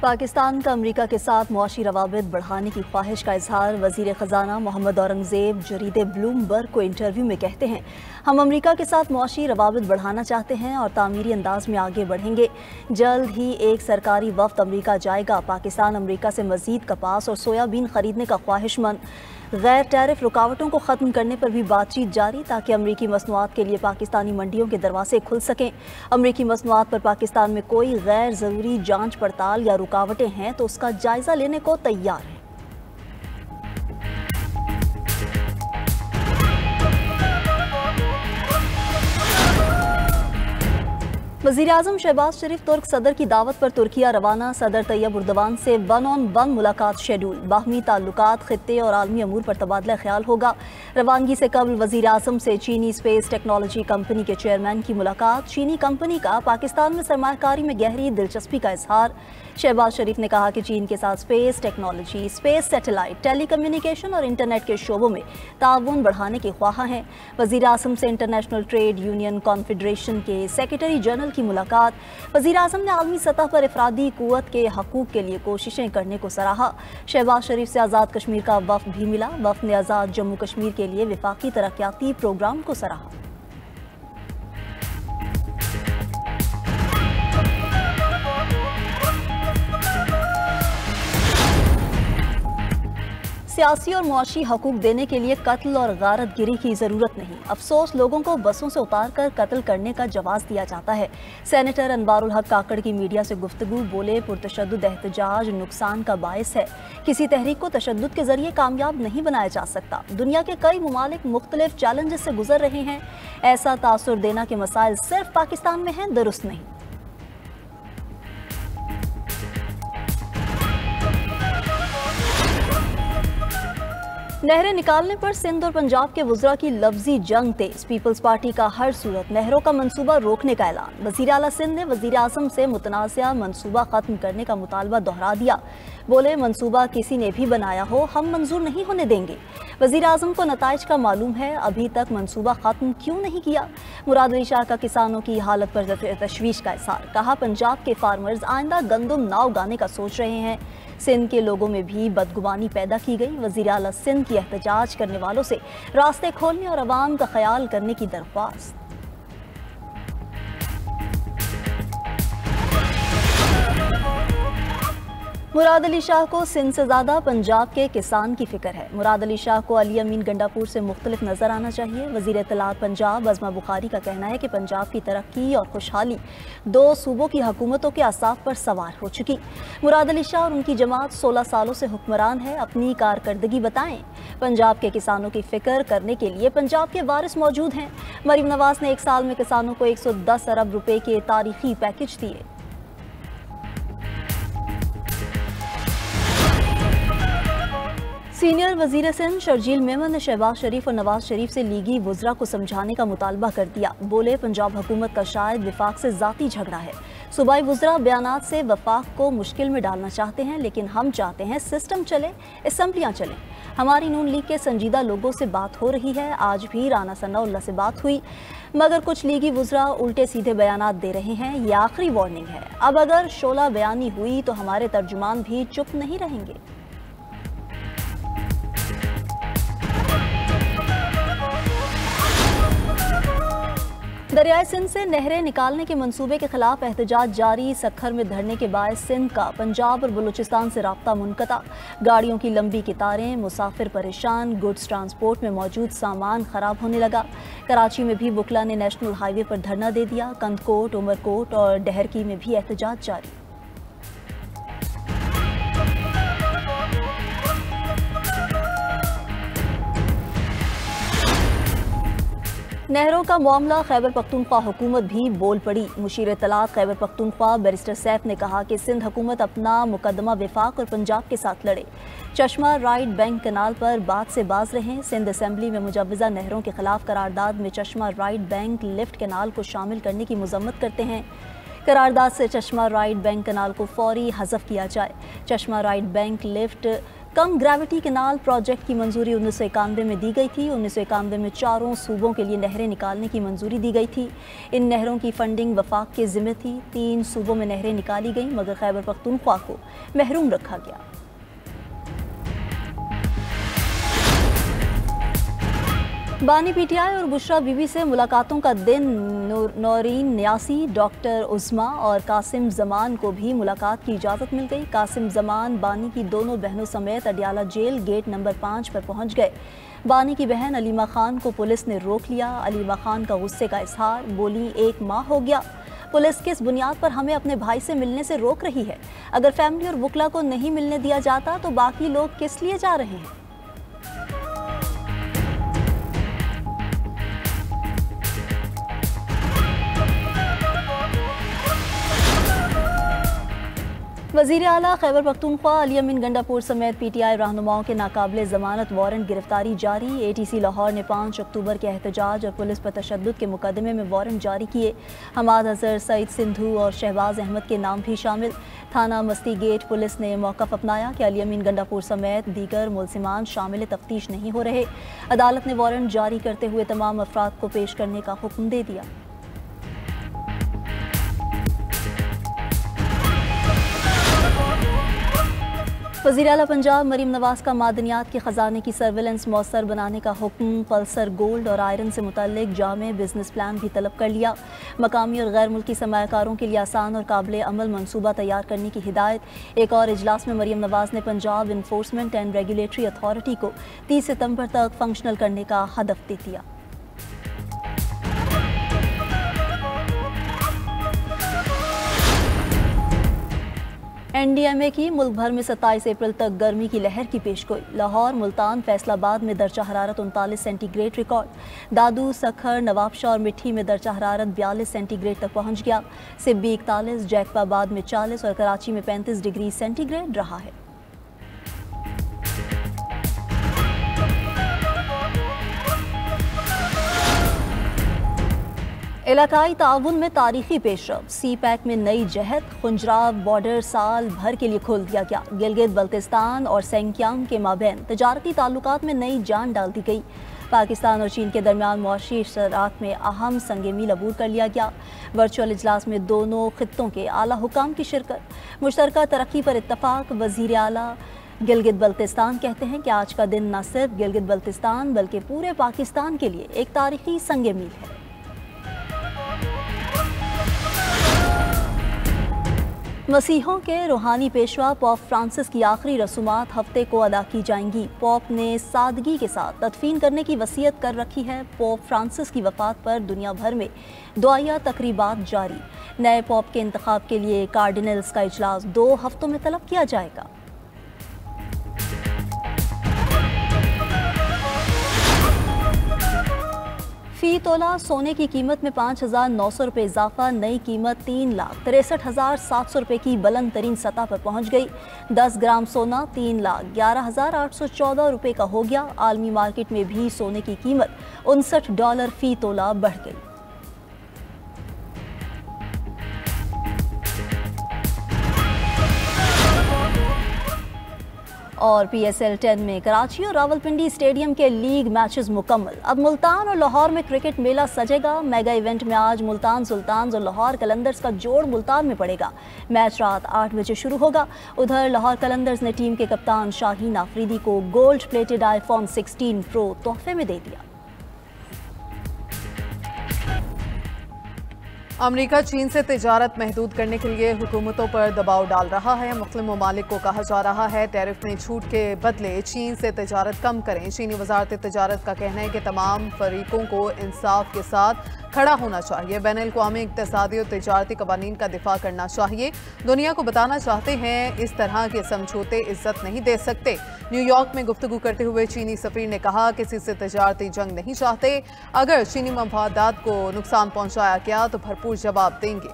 पाकिस्तान का अमरीका के साथ मुआशी रवाबित बढ़ाने की ख्वाहिश का इजहार वजीर ख़जाना मोहम्मद औरंगज़ेब जरीदे ब्लूमबर्ग को इंटरव्यू में कहते हैं। हम अमरीका के साथ मुआशी रवाबित बढ़ाना चाहते हैं और तामीरी अंदाज में आगे बढ़ेंगे। जल्द ही एक सरकारी वफ्द अमरीका जाएगा। पाकिस्तान अमरीका से मज़ीद कपास और सोयाबीन खरीदने का ख्वाहिशमंद। गैर टैरिफ रुकावटों को ख़त्म करने पर भी बातचीत जारी, ताकि अमरीकी मसनूआत के लिए पाकिस्तानी मंडियों के दरवाजे खुल सकें। अमरीकी मसनूआत पर पाकिस्तान में कोई गैर ज़रूरी जांच पड़ताल या रुकावटें हैं तो उसका जायज़ा लेने को तैयार हैं। वज़ीर-ए-आज़म शहबाज शरीफ तुर्क सदर की दावत पर तुर्किया रवाना। सदर तैयब उर्दवान से 1-on-1 मुलाकात शेड्यूल। बाहमी ताल्लुकात, खित्ते और आलमी अमूर पर तबादला ख्याल होगा। रवानगी से कबल वज़ीर-ए-आज़म से चीनी स्पेस टेक्नोलॉजी कंपनी के चेयरमैन की मुलाकात। चीनी कंपनी का पाकिस्तान में सरमायाकारी में गहरी दिलचस्पी का इजहार। शहबाज शरीफ ने कहा कि चीन के साथ space technology, space satellite, telecommunication और इंटरनेट के शोबों में ताउन बढ़ाने के ख्वाह हैं। वज़ीर-ए-आज़म से इंटरनेशनल ट्रेड यूनियन कॉन्फेडरेशन के सेक्रेटरी जनरल की मुलाकात। वज़ीर-ए-आज़म ने आलमी सतह पर अफरादी कुव्वत के हकूक़ के लिए कोशिशें करने को सराहा। शहबाज शरीफ से आज़ाद कश्मीर का वफ़द भी मिला। वफ़द ने आज़ाद जम्मू कश्मीर के लिए वफाकी तरक्याती प्रोग्राम को सराहा। सियासी और मुआशी हकूक देने के लिए कत्ल और गारत गिरी की ज़रूरत नहीं। अफसोस लोगों को बसों से उतार कर कत्ल करने का जवाब दिया जाता है। सेनेटर अनवारुल हक काकड़ की मीडिया से गुफ्तगू। बोले, पुरतशद्दुद एहतजाज नुकसान का बायस है। किसी तहरीक को तशद्दुद के जरिए कामयाब नहीं बनाया जा सकता। दुनिया के कई ममालिक मुख्तलिफ चैलेंजेस से गुजर रहे हैं। ऐसा तासुर देना के मसाइल सिर्फ पाकिस्तान में हैं, दुरुस्त नहीं। नहरें निकालने पर सिंध और पंजाब के वुज़रा की लफ्जी जंग तेज। पीपल्स पार्टी का हर सूरत नहरों का मंसूबा रोकने का ऐलान। वज़ीर आला सिंध ने वज़ीर-ए-आज़म से मुतनाज़ा मंसूबा ख़त्म करने का मुतालबा दोहरा दिया। बोले, मंसूबा किसी ने भी बनाया हो, हम मंजूर नहीं होने देंगे। वज़ीर-ए-आज़म को नताइज का मालूम है, अभी तक मंसूबा ख़त्म क्यों नहीं किया। मुराद अली शाह का किसानों की हालत पर तशवीश का इज़हार। कहा, पंजाब के फार्मर्स आइंदा गंदम ना उगाने का सोच रहे हैं। सिंध के लोगों में भी बदगुमानी पैदा की गई। वज़ीर आला सिंध की एहतजाज करने वालों से रास्ते खोलने और अवाम का ख्याल करने की दरख्वास्त। मुराद अली शाह को सिंध से ज़्यादा पंजाब के किसान की फिक्र है। मुराद अली शाह को अली अमीन गंडापुर से मुख्तलिफ नज़र आना चाहिए। वज़ीर इत्तलात पंजाब अज़मा बुखारी का कहना है कि पंजाब की तरक्की और खुशहाली दो सूबों की हुकूमतों के आसाफ पर सवार हो चुकी। मुराद अली शाह और उनकी जमात 16 सालों से हुक्मरान है, अपनी कारकर्दगी बताएं। पंजाब के किसानों की फिक्र करने के लिए पंजाब के वारिस मौजूद हैं। मरीम नवाज ने एक साल में किसानों को 110 अरब रुपए के तारीखी पैकेज दिए। सीनियर वज़ीर सिंध शर्जील मेमन ने शहबाज शरीफ और नवाज शरीफ से लीगी वुज़रा को समझाने का मुतालबा कर दिया। बोले, पंजाब हुकूमत का शायद विफाक से ज़ाती झगड़ा है। सूबाई वुज़रा बयानात से वफाक को मुश्किल में डालना चाहते हैं, लेकिन हम चाहते हैं सिस्टम चले, असम्बलियाँ चलें। हमारी नून लीग के संजीदा लोगों से बात हो रही है। आज भी राना सनाउल्लाह से बात हुई, मगर कुछ लीगी वुज़रा उल्टे सीधे बयानात दे रहे हैं। ये आखिरी वार्निंग है। अब अगर शोला बयानी हुई तो हमारे तर्जुमान भी चुप नहीं रहेंगे। दरियाए सिंध से नहरें निकालने के मंसूबे के खिलाफ एहतजाज जारी। सखर में धरने के बाद सिंध का पंजाब और बलूचिस्तान से राब्ता मुनक़ता। गाड़ियों की लंबी कतारें, मुसाफिर परेशान, गुड्स ट्रांसपोर्ट में मौजूद सामान खराब होने लगा। कराची में भी वुकला ने नेशनल हाईवे पर धरना दे दिया। कंदकोट, उमरकोट और डहरकी में भी एहतजाज जारी। नहरों का मामला, खैबर पख्तूनख्वा हुकूमत भी बोल पड़ी। मुशीर इत्तलात खैबर पख्तूनख्वा बैरिस्टर सैफ ने कहा कि सिंध हुकूमत अपना मुकदमा विफाक और पंजाब के साथ लड़े। चश्मा राइट बैंक कनाल पर बात से बाज रहें। सिंध असम्बली में मुजव्वज़ा नहरों के खिलाफ करारदाद में चश्मा राइट बैंक लिफ्ट कनाल को शामिल करने की मजम्मत करते हैं। करारदाद से चश्मा राइट बैंक कनाल को फौरी हज़फ किया जाए। चश्मा राइट बैंक लिफ्ट कम ग्रेविटी कैनाल प्रोजेक्ट की मंजूरी 1991 में दी गई थी। 1991 में 4 सूबों के लिए नहरें निकालने की मंजूरी दी गई थी। इन नहरों की फंडिंग वफाक के जिम्मे थी। 3 सूबों में नहरें निकाली गईं, मगर खैबर पख्तूनख्वा को महरूम रखा गया। बानी पीटीआई और बुशरा बीबी से मुलाकातों का दिन। नौरीन न्यासी, डॉक्टर उस्मा और कासिम जमान को भी मुलाकात की इजाज़त मिल गई। कासिम जमान बानी की दोनों बहनों समेत अडियाला जेल गेट नंबर 5 पर पहुंच गए। बानी की बहन अलीमा खान को पुलिस ने रोक लिया। अलीमा खान का गुस्से का इजहार, बोली 1 माह हो गया, पुलिस किस बुनियाद पर हमें अपने भाई से मिलने से रोक रही है? अगर फैमिली और वुकला को नहीं मिलने दिया जाता तो बाकी लोग किस लिए जा रहे हैं? वज़ीर आला खैबर पख्तूनख्वा अली अमीन गंडापुर समेत पीटीआई रहनुमाओं के नाकाबिले ज़मानत वारंट गिरफ्तारी जारी। एटीसी लाहौर ने 5 अक्टूबर के एहतजाज और पुलिस पर तशद्दुद के मुकदमे में वारंट जारी किए। हमाद अजहर, सईद सिंधु और शहबाज अहमद के नाम भी शामिल। थाना मस्ती गेट पुलिस ने मौक़िफ़ अपनाया कि अली अमीन गंडापुर समेत दीगर मुलजिमान शामिल तफ्तीश नहीं हो रहे। अदालत ने वारंट जारी करते हुए तमाम अफराद को पेश करने का हुक्म दे दिया। वज़ीर आला पंजाब मरीम नवाज का मादनियात के ख़जाने की सर्विलेंस मौसर बनाने का हुक्म। पल्सर गोल्ड और आयरन से मुतल्लिक जामे बिजनेस प्लान भी तलब कर लिया। मकामी और गैर मुल्की सरमायाकारों के लिए आसान और काबिल अमल मनसूबा तैयार करने की हिदायत। एक और इजलास में मरीम नवाज ने Punjab enforcement and regulatory authority को 30 सितंबर तक फंक्शनल करने का हदफ दे दिया। NDMA की मुल्क भर में 27 अप्रैल तक गर्मी की लहर की पेशगोई। लाहौर, मुल्तान, फैसलाबाद में दर्जा हरारत 39 सेंटीग्रेड रिकॉर्ड। दादू, सखर, नवाबशाह और मिट्टी में दर्जा हरारत 42 सेंटीग्रेड तक पहुंच गया। सिब्बी 41, जैकबाबाद में 40 और कराची में 35 डिग्री सेंटीग्रेड रहा है। इलाकाई ताउन में तारीखी पेशरफ। सी पैक में नई जहत। खुंजराब बॉर्डर साल भर के लिए खोल दिया गया। गिलगित बल्तिस्तान और सेंक्यांग के माबैन तजारती ताल्लुकात में नई जान डाल दी गई। पाकिस्तान और चीन के दरमियान मुआशी शरात में अहम संग मील अबूर कर लिया गया। वर्चुअल इजलास में दोनों खित्तों के आला हुकाम की शिरकत। मुश्तरका तरक्की पर इत्तफाक। वज़ीर आला गिलगित बल्तिस्तान कहते हैं कि आज का दिन न सिर्फ गिलगित बल्तिस्तान बल्कि पूरे पाकिस्तान के लिए एक तारीखी संग मील है। मसीहों के रूहानी पेशवा पॉप फ्रांसिस की आखिरी रसूमात हफ्ते को अदा की जाएंगी। पॉप ने सादगी के साथ तदफीन करने की वसीयत कर रखी है। पॉप फ्रांसिस की वफात पर दुनिया भर में दुआया तकरीबात जारी। नए पॉप के इंतखाब के लिए कार्डिनल्स का इजलास 2 हफ्तों में तलब किया जाएगा। फी तोला सोने की कीमत में 5,900 रुपये इजाफा। नई कीमत 3,63,700 रुपये की बुलंद तरीन सतह पर पहुंच गई। 10 ग्राम सोना 3,11,814 रुपये का हो गया। आलमी मार्केट में भी सोने की कीमत $59 फी तोला बढ़ गई। और PSL 10 में कराची और रावलपिंडी स्टेडियम के लीग मैचेस मुकम्मल। अब मुल्तान और लाहौर में क्रिकेट मेला सजेगा। मेगा इवेंट में आज मुल्तान सुल्तान्स और लाहौर कलंदर्स का जोड़ मुल्तान में पड़ेगा। मैच रात 8 बजे शुरू होगा। उधर लाहौर कलंदर्स ने टीम के कप्तान शाहीन आफरीदी को गोल्ड प्लेटेड iPhone 16 Pro तोहफे में दे दिया। अमेरिका चीन से तिजारत महदूद करने के लिए हुकूमतों पर दबाव डाल रहा है। मुस्लिम ममालिक को कहा जा रहा है टैरिफ में छूट के बदले चीन से तिजारत कम करें। चीनी वजारत तिजारत का कहना है कि तमाम फरीकों को इंसाफ के साथ खड़ा होना चाहिए। बैनुल-अक़वामी इक़्तिसादी और तिजारती कवानीन का दिफा करना चाहिए। दुनिया को बताना चाहते हैं इस तरह के समझौते इज्जत नहीं दे सकते। न्यूयॉर्क में गुफ्तगू करते हुए चीनी सफीर ने कहा किसी से तिजारती जंग नहीं चाहते। अगर चीनी मफादात को नुकसान पहुंचाया गया तो भरपूर जवाब देंगे।